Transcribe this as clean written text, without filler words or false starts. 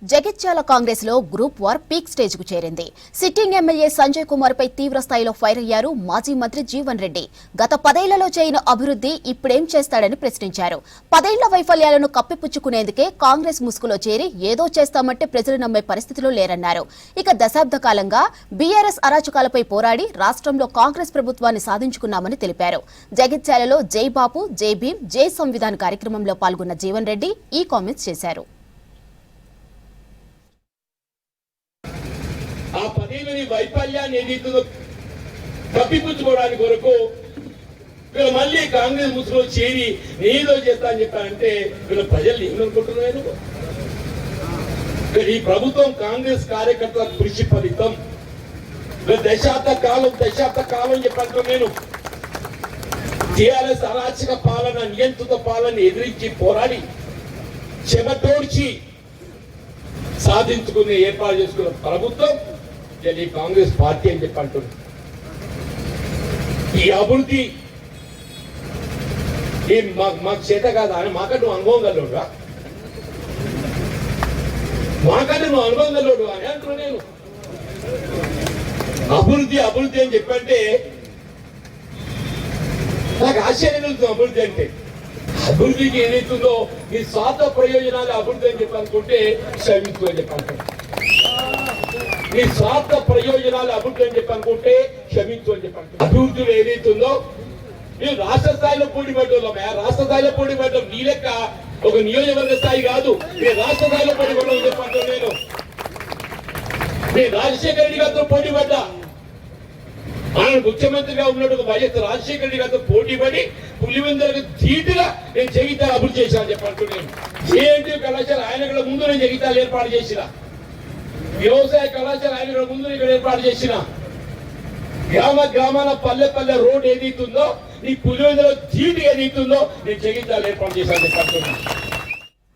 జగిత్యాల కాంగ్రెస్ లో group war peak stage కు చేరింది. సిట్టింగ్ ఎమ్మెల్యే సంజయ్ కుమార్ పై తీవ్ర స్థాయిలో ఫైర్ అయ్యారు మాజీ మంత్రి జీవన్ రెడ్డి. గత 10 ఏళ్లలో చేయని అభివృద్ధి ఇప్పుడేం చేస్తాడని ప్రశ్నించారు. 10 ఏళ్ల వైఫల్యాలను కప్పిపుచ్చుకునేందుకే కాంగ్రెస్ ముసుగులో చేరి ఏదో చేస్తామంటే ప్రజలు నమ్మే పరిస్థితిలో లేరన్నారు. ఇక దశాబ్ద కాలంగా బీఆర్ఎస్ అరాచకాలపై పోరాడి రాష్ట్రంలో కాంగ్రెస్ ప్రభుత్వాన్ని సాధించుకున్నామని తెలిపారు. జగిత్యాలలో జై బాపు, జై భీమ్, జై సంవిధాన్ కార్యక్రమంలో పాల్గొన్న జీవన్ రెడ్డి ఈ కామెంట్స్ చేశారు. ఆ 10 ఏళ్ళ వైఫల్యాన్ని ఏదైతుందో కప్పిపుచ్చుకోవడానికి కొరకు వీళ్ళు మళ్ళీ కాంగ్రెస్ ముసుగులో చేరి నేదో చేస్తా అని చెప్పారంటే వీళ్ళ ప్రజలు ఏమనుకుంటున్నారు? ఈ ప్రభుత్వం కాంగ్రెస్ కార్యకర్తల కృషి ఫలితం. దశాబ్ద కాలం చెప్పంటూ నేను టీఆర్ఎస్ అరాచక పాలన, నియంత్రిత పాలన ఎదిరించి పోరాడి చెమటోడ్చి సాధించుకునే ఏర్పాటు చేసుకున్న ప్రభుత్వం ఈ కాంగ్రెస్ పార్టీ అని చెప్పి అంటున్నారు. ఈ అభివృద్ధి మాకు చేత కాదా అని మాకంటే నువ్వు అనుభవం గల్లోడురా, మాకంటే నువ్వు అనుభవం గల్లోడు అని అంటున్నా నేను. అభివృద్ధి అని చెప్పంటే నాకు ఆశ్చర్యం కలుగుతుంది. అభివృద్ధి అంటే అభివృద్ధికి ఏదైతుందో మీ స్వార్థ ప్రయోజనాలు అభివృద్ధి అని చెప్పి అనుకుంటే శ్రమించు అని చెప్పంటారు. మీ స్వార్థ ప్రయోజనాలు అభివృద్ధి అని చెప్పి అనుకుంటే క్షమించు అని చెప్పంటారు. అభివృద్ధిలో ఏదైతుందో మీరు రాష్ట్ర స్థాయిలో పోటీ పడ్డాం, రాష్ట్ర స్థాయిలో పోటీ పడ్డాం. నీ లెక్క ఒక నియోజకవర్గ స్థాయి కాదు, మీరు రాష్ట్ర స్థాయిలో పోటీ పడ్డాం చెప్పంటారు. నేను రాజశేఖర రెడ్డి గారితో పోటీ పడ్డా. ఆయన ముఖ్యమంత్రిగా ఉన్నట్టు వైఎస్ రాజశేఖర రెడ్డి గారితో పోటీ పడి పులివెందులకు ధీటుగా నేను జగిత్యాల అభివృద్ధి చేశాను చెప్పంటూ నేను. జేఎన్టీ కళాశాల ఆయన ముందు నేను జగిత్యాల ఏర్పాటు చేసిన, వ్యవసాయ కళాశాల ఆయన ముందు ఇక్కడ ఏర్పాటు చేసిన, గ్రామాల పల్లె రోడ్ ఏదైతుందో ఈ పులివెందులో ధీటుగా ఏదైతుందో నేను జగిత్యాల ఏర్పాటు చేశాను చెప్పంటున్నాను.